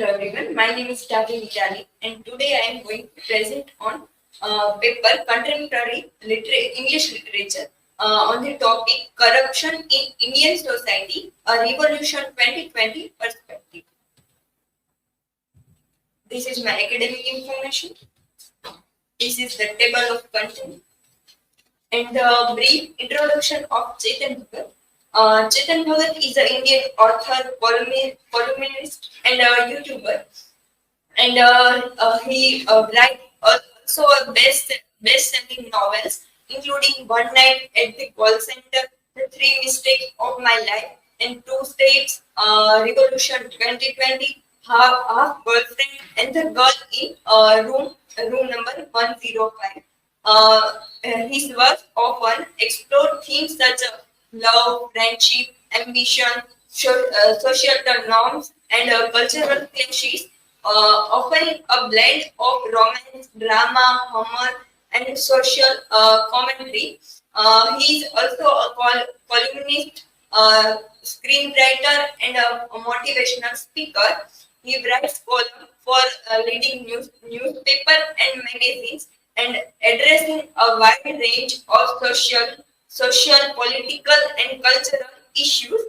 Hello everyone, my name is Tavi Vitali and today I am going to present on paper Contemporary English Literature on the topic Corruption in Indian Society, a Revolution 2020 Perspective. This is my academic information. This is the table of content and the brief introduction of Chetan Bhagat. Chetan Bhagat is an Indian author, columnist and a YouTuber. And he writes also a best-selling novels, including One Night at the Call Center, The Three Mistakes of My Life, and Two States, Revolution 2020, Half Girlfriend, and The Girl in room number 105. His works often explore themes such as love, friendship, ambition, societal norms, and cultural clashes, offering a blend of romance, drama, humor, and social commentary. He is also a columnist, screenwriter, and a motivational speaker. He writes columns for leading newspaper and magazines and addressing a wide range of social, political, and cultural issues.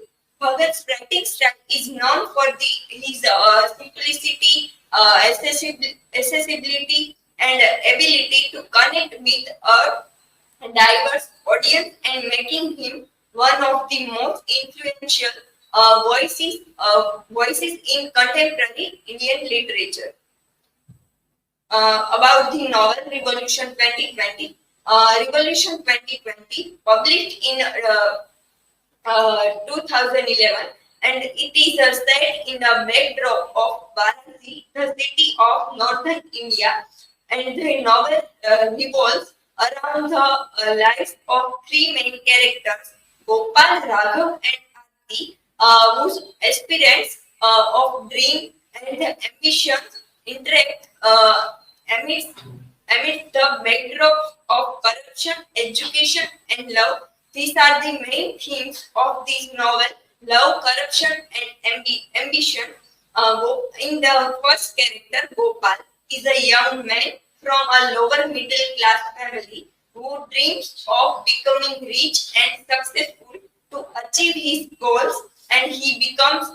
Bhagat's writing style is known for his simplicity, accessibility, and ability to connect with a diverse audience and making him one of the most influential voices in contemporary Indian literature. About the novel Revolution 2020. Revolution 2020, published in 2011, and it is set in the backdrop of Varanasi, the city of northern India, and the novel revolves around the lives of three main characters, Gopal, Raghav, and Aarti, whose aspirants of dream and ambitions interact amidst, amidst the backdrop of corruption, education, and love. These are the main themes of this novel: love, corruption, and ambition. In the first character, Gopal is a young man from a lower middle class family who dreams of becoming rich and successful to achieve his goals, and he becomes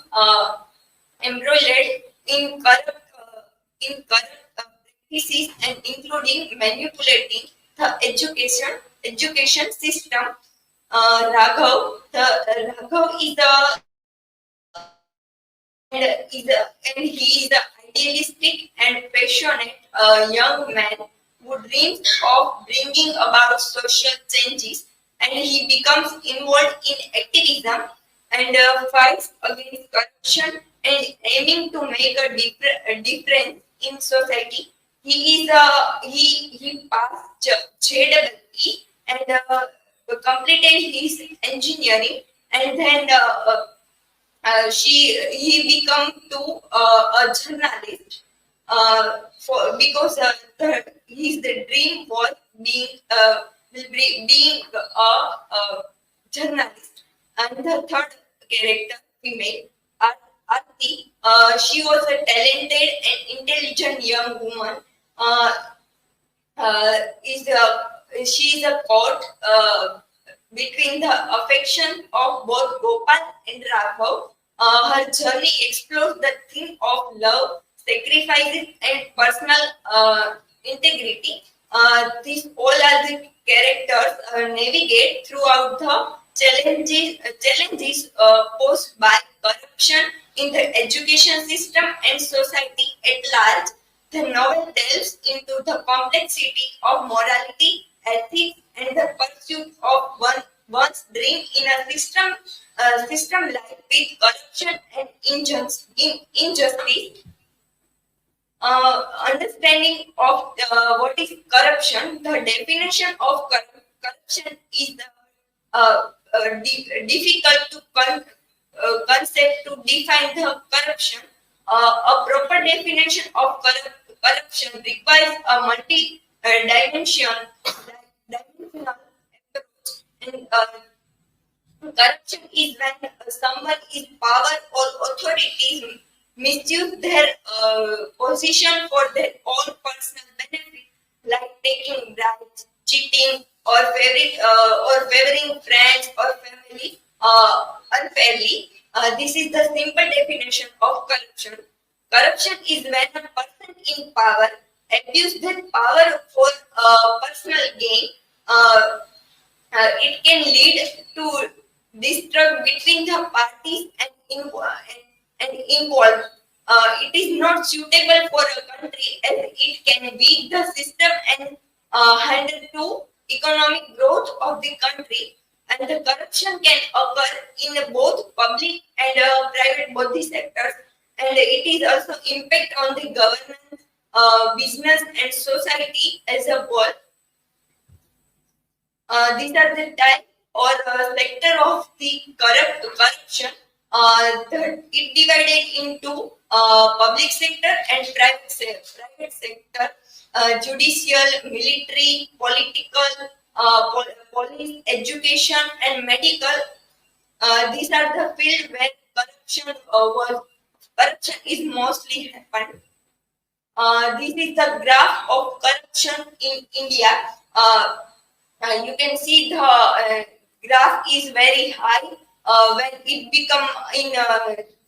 embroiled in corrupt practices and including manipulating the education system. Raghav is a and he is an idealistic and passionate young man who dreams of bringing about social changes, and he becomes involved in activism and fights against corruption and aiming to make a difference in society. He passed JEE and completed his engineering, and then he become to a journalist because his dream was being a journalist. And the third character, female, Aarti, she was a talented and intelligent young woman. Uh, she is a caught between the affection of both Gopal and Raghav. Her journey explores the theme of love, sacrifices, and personal integrity. These all are the characters navigate throughout the challenges posed by corruption in the education system and society at large. The novel delves into the complexity of morality, ethics, and the pursuit of one's dream in a system like with corruption and injustice. Understanding of what is corruption, the definition of corruption is difficult to concept to define the corruption. A proper definition of corruption requires a multi-dimensional approach. And corruption is when someone is power or authority misuse their position for their own personal benefit, like taking bribes, cheating, or favoring friends or family unfairly. This is the simple definition of corruption. Corruption is when a person in power abuse their power for personal gain. Uh, it can lead to distrust between the parties and involved. It is not suitable for a country as it can weak the system and hinder to economic growth of the country. And the corruption can occur in both public and private both the sectors. And it is also impact on the governance, business, and society as a whole. These are the type or sector of the corruption. It divided into public sector and private sector, judicial, military, political, police, education, and medical. These are the field where corruption is mostly happened. This is the graph of corruption in India. You can see the graph is very high when it become in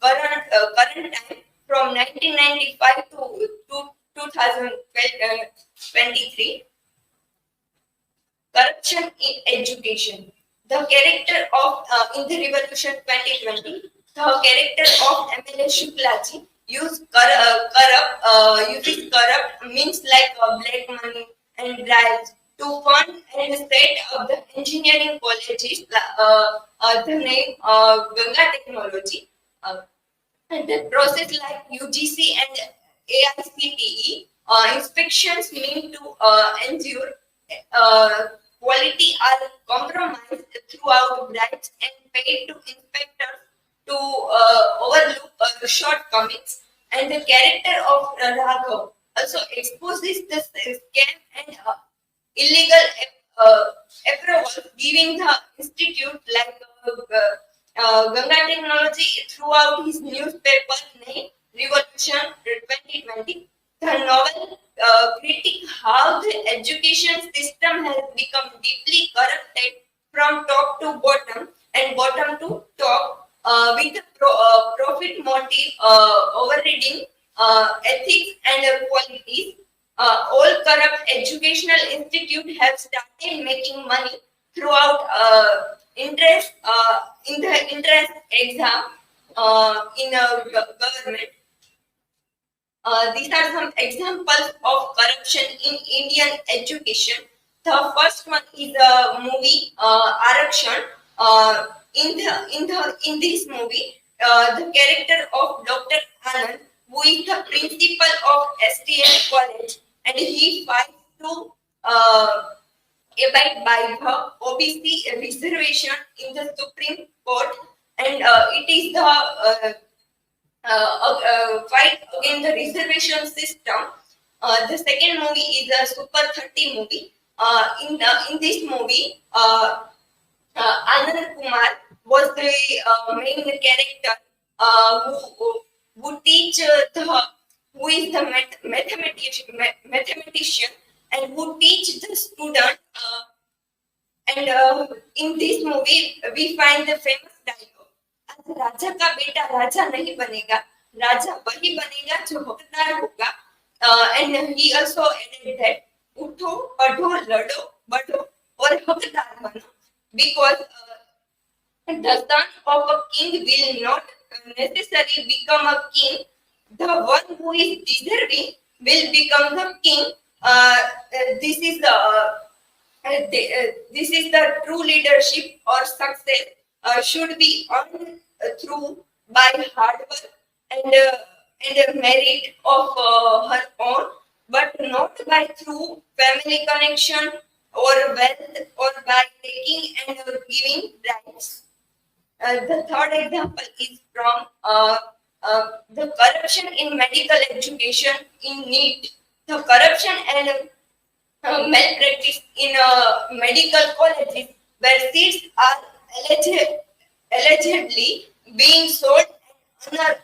current time from 1995 to 2023. Corruption in education. The character of in the revolution 2020, the character of MLA Shuklaji uses corrupt means like black money and bribes to fund and set up the engineering colleges. The name Ganga Technology. And the process like UGC and AICTE inspections mean to ensure uh, quality are compromised throughout bribes and paid to inspectors to overlook shortcomings. And the character of Raghav also exposes the scam and illegal uh, approval, giving the institute like Ganga Technology throughout his newspaper name Revolution 2020. The novel critique how the education system has become deeply corrupted from top to bottom and bottom to top with the profit motive overriding ethics and qualities. All corrupt educational institutes have started making money throughout interest in the interest exam in government. These are some examples of corruption in Indian education. The first one is the movie Arakshan. In this movie, the character of Dr. Anand, who is the principal of STL College, and he fights to abide by the OBC reservation in the Supreme Court, and it is the fight against the reservation system. The second movie is a Super 30 movie. In this movie, Anand Kumar was the main character who teach who is the mathematician and who teach the student. And in this movie, we find the famous dialogue. आज राजा का बेटा राजा नहीं बनेगा, राजा वही बनेगा जो हकदार होगा. And he also added that उठो पढ़ो लड़ो बढ़ो और हकदार बनो, because the son of a king will not necessarily become a king. The one who is deserving will become the king. This is the true leadership or success should be earned through by hard work and merit of her own, but not by through family connection or wealth or by taking and giving bribes. The third example is from the corruption in medical education in NEET. The corruption and malpractice in medical colleges where seats are allegedly being sold and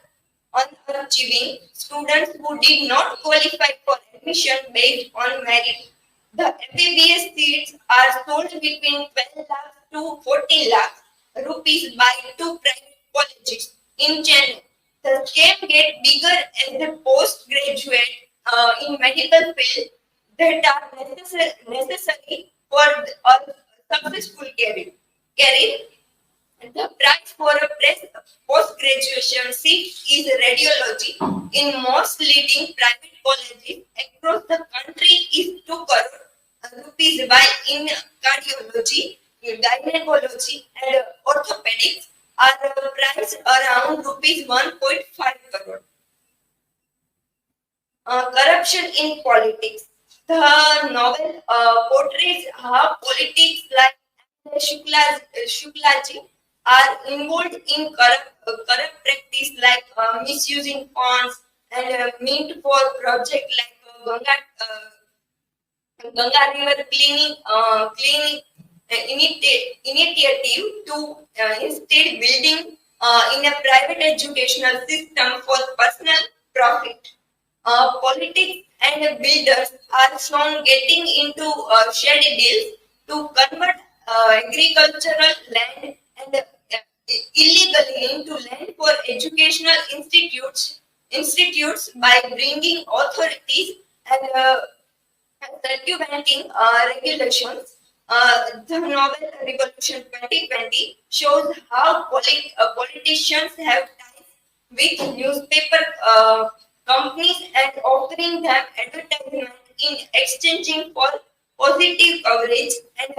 unachieving students who did not qualify for admission based on merit. The MBBS seats are sold between 12 lakhs to 14 lakhs rupees by two private colleges in Chennai. The scam gets bigger as the postgraduate in medical field that are necessary for a successful career. The price for a post-graduation seat is radiology. In most leading private colleges across the country is 2 crore rupees, while in cardiology, gynecology and orthopedics are priced around rupees 1.5 crore. Corruption in politics. The novel portrays how politics like Shuklaji are involved in corrupt practice like misusing funds and meant for project like Ganga River cleaning initiative to instead building in a private educational system for personal profit. Politics and builders are shown getting into shady deals to convert agricultural land and illegally into land for educational institutes by bringing authorities and circumventing regulations. The novel Revolution 2020 shows how politicians have ties with newspaper companies and offering them advertisement in exchanging for positive coverage and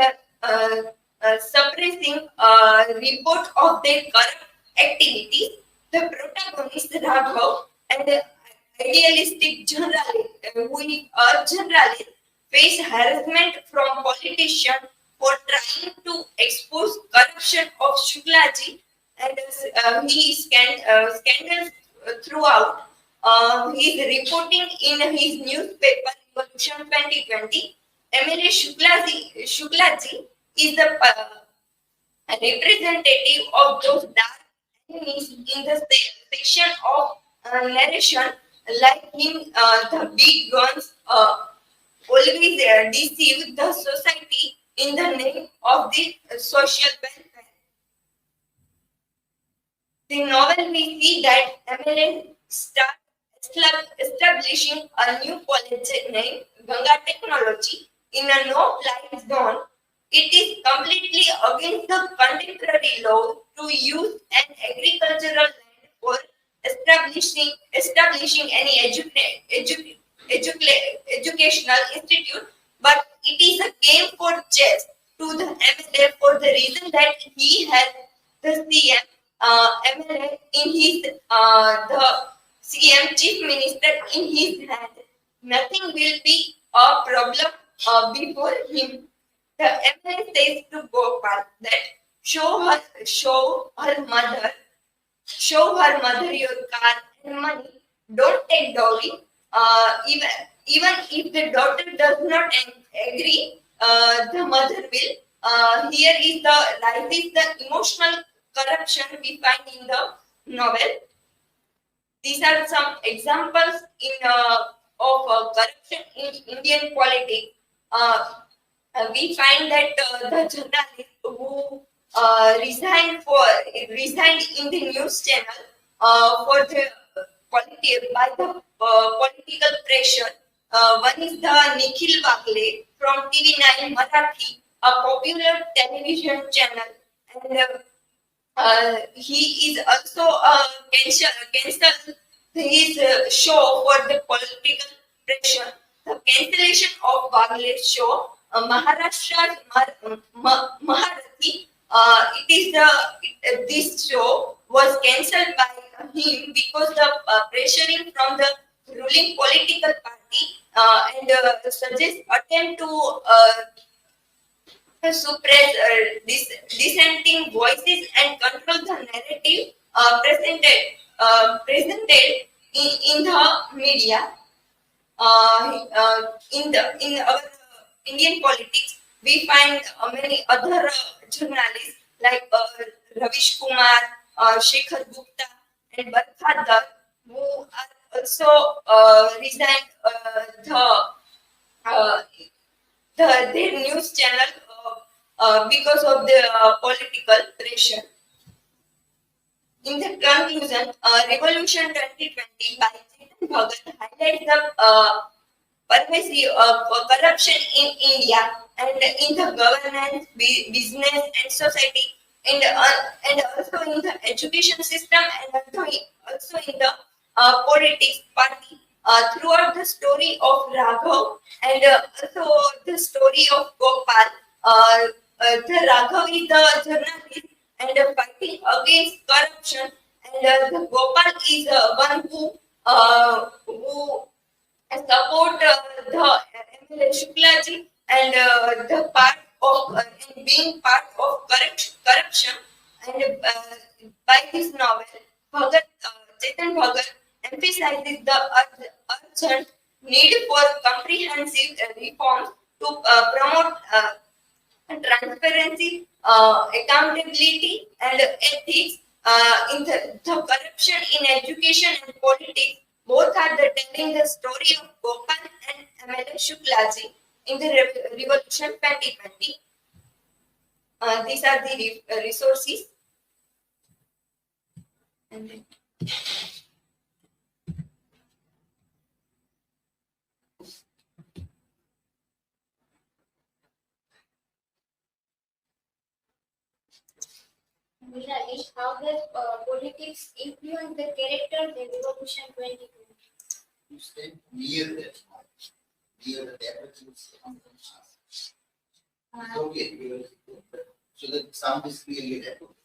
suppressing report of their corrupt activities. The protagonist Raghav and the idealistic journalist, who is a journalist, face harassment from politicians for trying to expose corruption of Shuklaji and he scandals throughout. He is reporting in his newspaper Revolution 2020. MLA Shuklaji is the representative of those dark enemies in the section of narration. Like him, the big guns always deceive the society in the name of the social welfare. The novel we see that MLA start establishing a new college named Ganga Technology in a no-fly zone. It is completely against the contemporary law to use an agricultural land for establishing any educational institute, but it is a game for chess to the MLA for the reason that he has the CM MLA in his the CM chief minister in his hand. Nothing will be a problem before him. The MLA says to Gopal that show her mother your car and money. Don't take dowry. Even if the daughter does not agree, the mother will. Here is the emotional corruption we find in the novel. These are some examples of corruption in Indian politics. We find that the journalist who resigned in the news channel for the by the political pressure. One is the Nikhil Wagle from TV9 Marathi, a popular television channel, and he is also cancel his show for the political pressure. The cancellation of Wagle's show, Maharashtra Maharathi. This show was cancelled by him because the pressuring from the ruling political party and suggest attempt to suppress dissenting voices and control the narrative presented in the media. In our Indian politics, we find many other journalists like Ravish Kumar, Shekhar Gupta, and Barkhadar. who are also resigned uh, their news channel because of the political pressure. In the conclusion, Revolution 2020 by Chetan Bhagat highlights the pervasive corruption in India and in the governance, business, and society, and also in the education system, and also in the politics party. Throughout the story of Raghav and also the story of Gopal, the Raghav is the journalist and fighting against corruption, and the Gopal is one who support the MLA Shuklaji and the part of and being part of corruption. And by this novel, Chetan Bhagat emphasizes the urgent need for comprehensive reforms to promote transparency, accountability, and ethics in the corruption in education and politics. Both are telling the story of Gopal and MLA Shuklaji in the Revolution 2020. These are the resources. And then, Nirali, how does politics influence the characters in Revolution 2020? You stay near that point, near the temperatures. It's okay, so the sound is clearly recorded.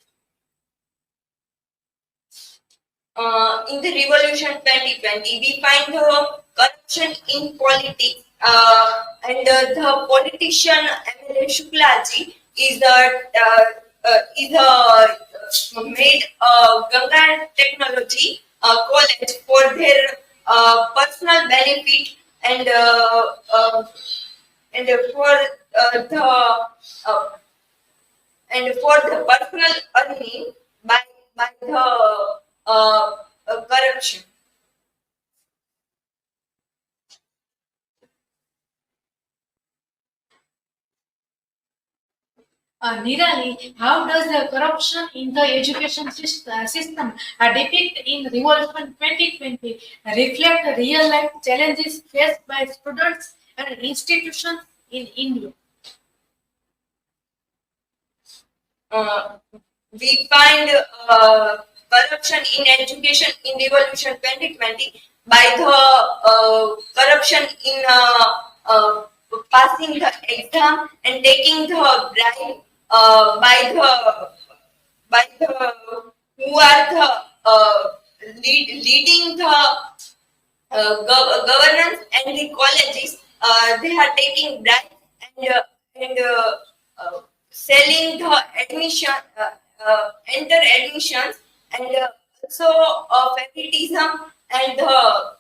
in the Revolution 2020, we find the corruption in politics, and the politician MLA Shuklaji is made Ganga Technology College for their personal benefit and and for the uh, and for the personal earning by the corruption. Nirali, how does the corruption in the education system depict in Revolution 2020 reflect the real life challenges faced by students and institutions in India? We find corruption in education in Revolution 2020 by the corruption in passing the exam and taking the bribe by the who are the leading the governance and the colleges. They are taking bribes and selling the enter admissions, and also favoritism and the